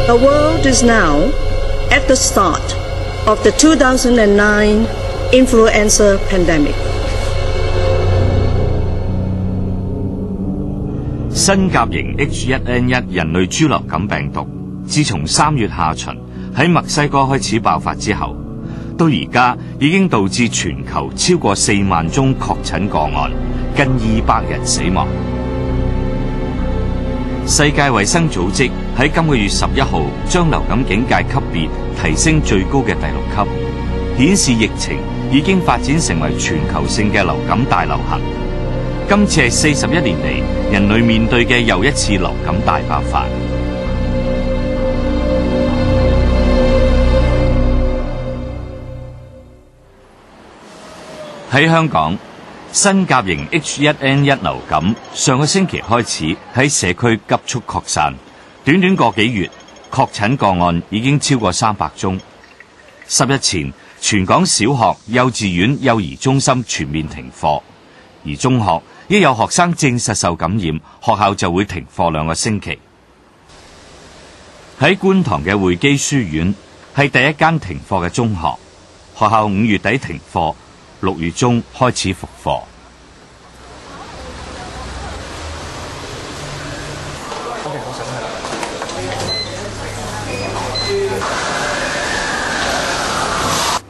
The world is now at the start of the 2009 influenza pandemic. 新甲型 H1N1 人類豬流感病毒，自從3月下旬喺墨西哥開始爆發之後，到而家已經導致全球超過4萬宗確診個案，近200人死亡。世界衛生組織喺今個月11號將流感警戒級別提升最高嘅第6級，顯示疫情已經發展成為全球性嘅流感大流行。今次係41年嚟人類面對嘅又一次流感大爆發。喺香港，新甲型 H1N1 流感上個星期開始喺社區急速擴散，短短個幾月，確診個案已經超過300宗。10日前，全港小學、幼稚園、幼兒中心全面停課，而中學一有學生證實受感染，學校就會停課2個星期。喺觀塘嘅匯基書院係第一間停課嘅中學，學校5月底停課，6月中開始復課。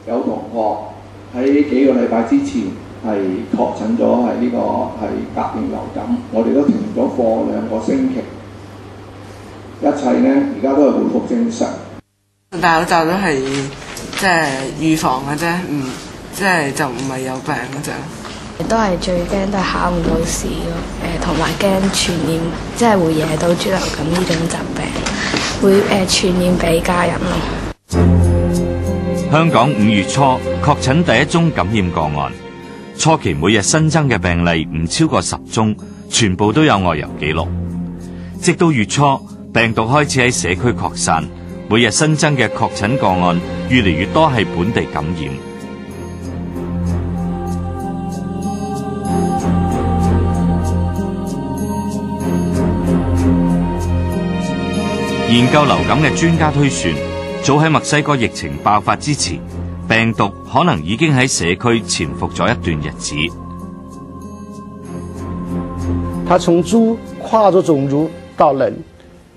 有同學喺幾個禮拜之前係確診咗係呢個係甲型流感，我哋都停咗課2個星期，一切呢而家都係恢復正常。戴口罩都係即係預防嘅啫，即係就唔係有病嗰陣。都係最驚都係考唔到試咯，同埋驚傳染，即係會惹到豬流感呢種疾病，會傳染俾家人咯。香港5月初確診第一宗感染個案，初期每日新增嘅病例唔超過10宗，全部都有外遊記錄。直到月初，病毒開始喺社區擴散，每日新增嘅確診個案越嚟越多係本地感染。研究流感嘅專家推算，早喺墨西哥疫情爆發之前，病毒可能已經喺社區潛伏咗一段日子。它從豬跨着種族到人，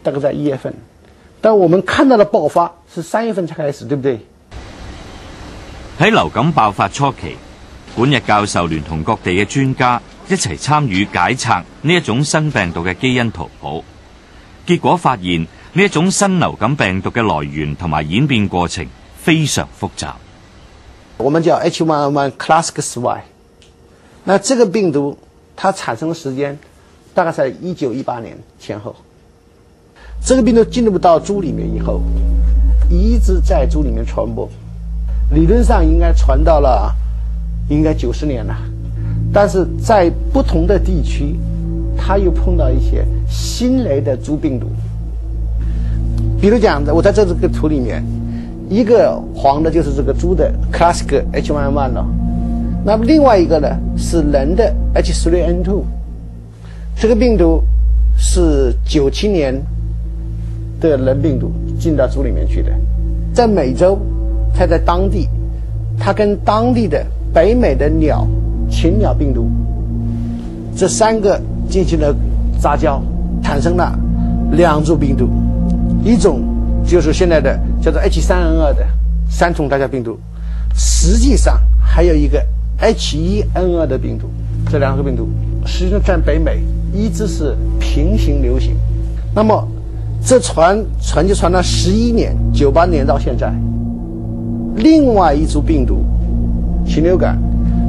大概在1月份，但我們看到的爆發是3月份才開始，對不對？喺流感爆發初期，管日教授聯同各地嘅專家一齊參與解拆呢一種新病毒嘅基因圖譜，結果發現呢一種新流感病毒嘅來源同埋演變過程非常複雜。我們叫 H1N1 Classic Y， 那這個病毒它產生的時間大概在1918年前後。這個病毒進入到豬裡面以後，一直在豬裡面傳播，理論上應該傳到了應該90年了，但是在不同的地區，它又碰到一些新來的豬病毒。比如講，我在這個圖裡面，一個黃的就是這個豬的 Classic H1N1 了，那麼另外一個呢是人的 H3N2， 這個病毒是97年的人病毒進到豬裡面去的，在美洲，它在當地，它跟當地的北美的禽鳥病毒，這3個進行了雜交，產生了2株病毒。一種就是現在的叫做 H3N2 的3重雜交病毒，實際上還有一個 H1N2 的病毒，這2個病毒實際上在北美一直是平行流行。那麼這傳就傳了11年，98年到現在。另外一株病毒禽流感，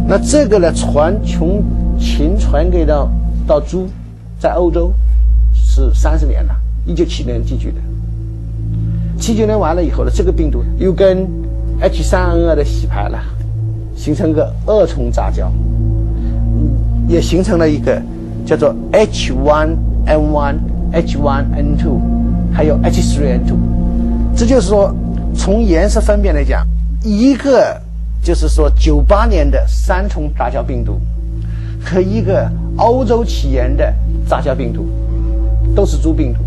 那這個呢從禽傳給到豬，在歐洲是30年了，1979年進去的。79年完了以後呢，這個病毒又跟 H3N2 的洗牌了，形成個2重雜交，也形成了一個叫做 H1N1、H1N2， 還有 H3N2。這就是說，從顏色分辨來講，一個就是說98年的3重雜交病毒，和一個歐洲起源的雜交病毒，都是豬病毒。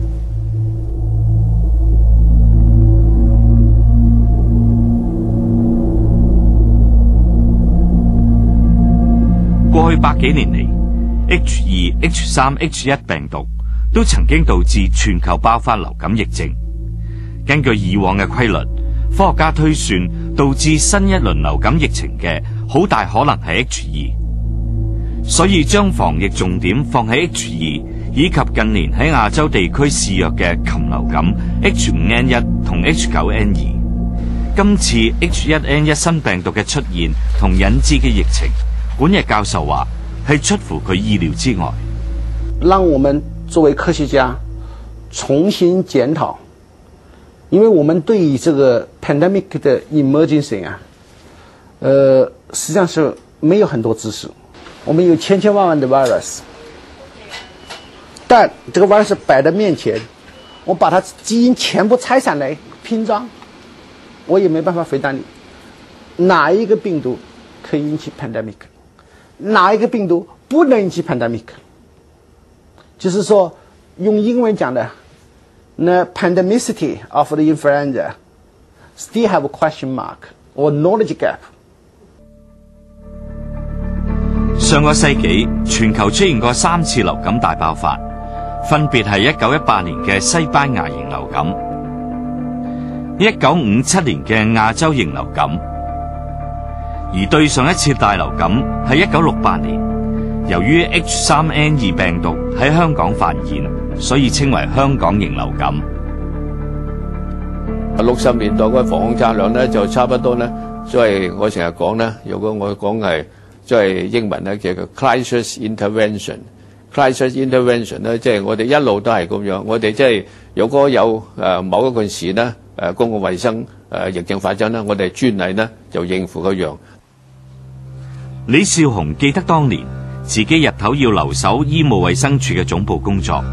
過去100幾年嚟 ，H2、H3、H1 病毒都曾經導致全球爆發流感疫症。根據以往嘅規律，科學家推算導致新一輪流感疫情嘅好大可能係 H2，所以將防疫重點放喺 H2 以及近年喺亞洲地區肆虐嘅禽流感 H5N1 同 H9N2。今次 H1N1 新病毒嘅出現同引致嘅疫情，管日教授話係出乎佢意料之外。讓我們作為科學家重新檢討，因為我們對於這個 pandemic 的 emergency 實際上是沒有很多知識。我們有千千萬萬的 virus， 但這個 virus 擺在面前，我把它基因全部拆散來拼裝，我也沒辦法回答你哪一個病毒可以引起 pandemic， 哪一個病毒不能引起 pandemic。就是說，用英文講的 ，the pandemicity of the influenza still have a question mark or knowledge gap。上個世紀，全球出現過3次流感大爆發，分別係1918年嘅西班牙型流感、1957年嘅亞洲型流感，而對上一次大流感係1968年，由於 H3N2 病毒喺香港發現，所以稱為香港型流感。60年代嘅防控策略咧，就差不多咧，所以我成日講咧，如果我講係即係英文咧，叫做 crisis intervention。crisis intervention 咧，即係我哋一路都係咁樣。我哋即係如果有某一件事咧，公共衛生疫症發生咧，我哋專例咧就應付嗰樣。李少雄記得當年自己日頭要留守醫務衛生署嘅總部工作，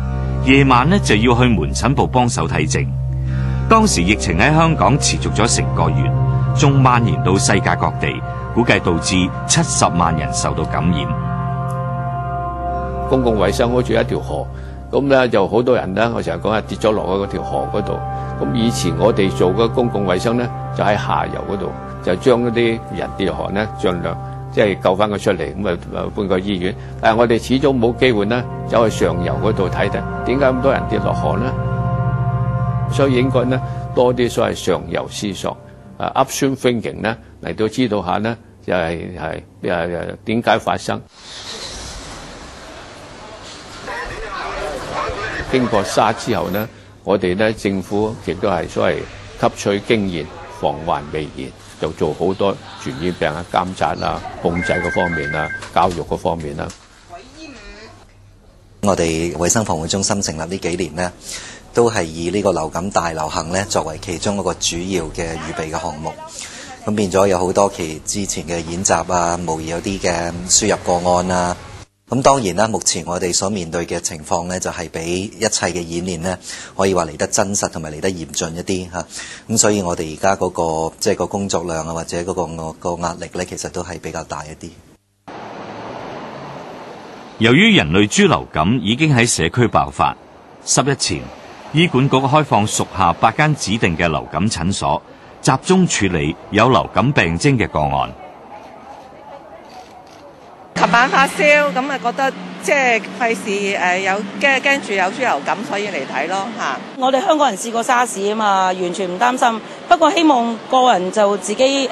夜晚呢就要去門診部幫手睇症。當時疫情喺香港持續咗成個月，仲蔓延到世界各地，估計導致70萬人受到感染。公共衛生好似一條河，咁咧就好多人咧，我成日講係跌咗落去嗰條河嗰度。咁以前我哋做嘅公共衛生咧，就喺下游嗰度，就將嗰啲人跌落河咧，盡量即係救翻佢出嚟，咁啊搬個醫院。但係我哋始終冇機會咧，走去上游嗰度睇睇，點解咁多人跌落河咧？所以應該咧多啲所謂上游思索，upstream thinking 咧嚟到知道下咧，就係點解發生。經過沙之後呢，我哋咧政府亦都係所謂吸取經驗，防患未然，就做好多傳染病嘅監察啊、控制嗰方面啊、教育嗰方面啦。我哋衛生防護中心成立呢幾年呢，都係以呢個流感大流行咧作為其中一個主要嘅預備嘅項目。咁變咗有好多之前嘅演習啊，模擬有啲嘅輸入個案啊。咁當然啦，目前我哋所面對嘅情況咧，就係比一切嘅演練咧，可以話嚟得真實同埋嚟得嚴峻一啲嚇。咁所以我哋而家嗰個即係個工作量啊，或者嗰個壓力咧，其實都係比較大一啲。由於人類豬流感已經喺社區爆發，10日前，醫管局開放屬下8間指定嘅流感診所，集中處理有流感病徵嘅個案。琴晚發燒，咁啊覺得即係費事有驚住有豬流感，所以嚟睇咯嚇。我哋香港人試過沙士啊嘛，完全唔擔心。不過希望個人就自己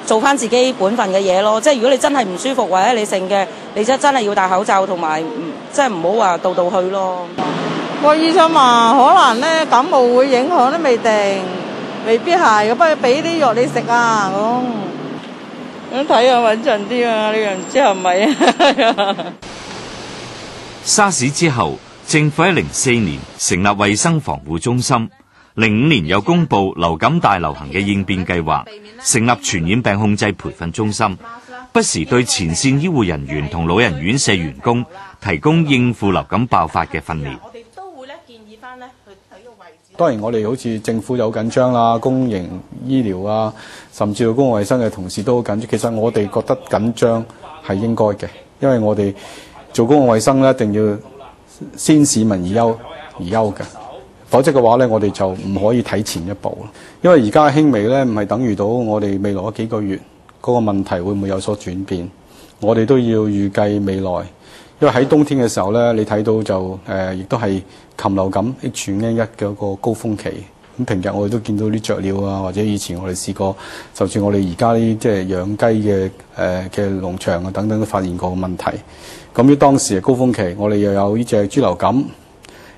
做翻自己本分嘅嘢咯。即係如果你真係唔舒服或者你性嘅，你真係要戴口罩同埋即係唔好話到去咯。個醫生話可能咧感冒會影響都未定，未必係。不如俾啲藥你食啊咁。咁睇下穩陣啲啊！你又唔知係咪啊？沙士之後，政府喺04年成立衛生防護中心，05年又公布流感大流行嘅應變計劃，成立傳染病控制培訓中心，不時對前線醫護人員同老人院舍員工提供應付流感爆發嘅訓練。我哋都會咧建議翻咧去睇個位置。當然我哋好似政府有緊張啦，公營醫療啊，甚至到公共衛生嘅同事都好緊張。其實我哋覺得緊張係應該嘅，因為我哋做公共衛生咧，一定要先市民而憂嘅，否則嘅話咧，我哋就唔可以睇前一步。因為而家輕微咧，唔係等於到我哋未來嗰幾個月嗰個問題會唔會有所轉變。我哋都要預計未來，因為喺冬天嘅時候咧，你睇到就亦都係禽流感 H5N1 嘅一個高峰期。咁平日我哋都見到啲雀鳥啊，或者以前我哋試過，就算我哋而家啲即係養雞嘅農場啊等等都發現過問題。咁於當時嘅高峰期，我哋又有呢隻豬流感，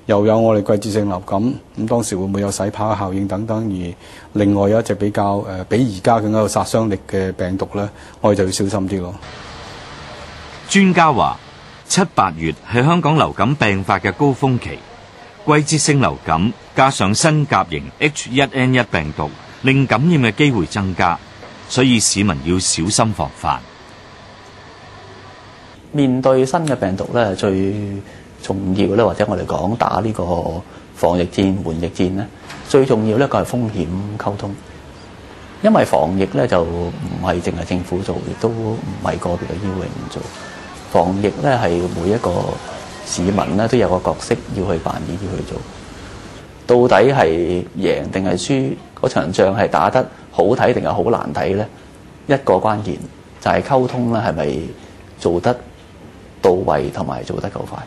又有我哋季節性流感，咁當時會唔會有洗牌效應等等？而另外有一隻比較比而家更加有殺傷力嘅病毒咧，我哋就要小心啲咯。專家話，7、8月係香港流感病發嘅高峰期，季節性流感加上新甲型 H1N1 病毒，令感染嘅機會增加，所以市民要小心防範。面對新嘅病毒咧，最重要咧，或者我哋講打呢個防疫戰、緩疫戰咧，最重要咧個係風險溝通。因為防疫咧就唔係淨係政府做，亦都唔係個別嘅醫護人員做。防疫咧係每一個市民咧都有個角色要去扮演，要去做。到底係贏定係輸？嗰場仗係打得好睇定係好難睇咧？一個關鍵就係溝通咧，係咪做得到位同埋做得夠快？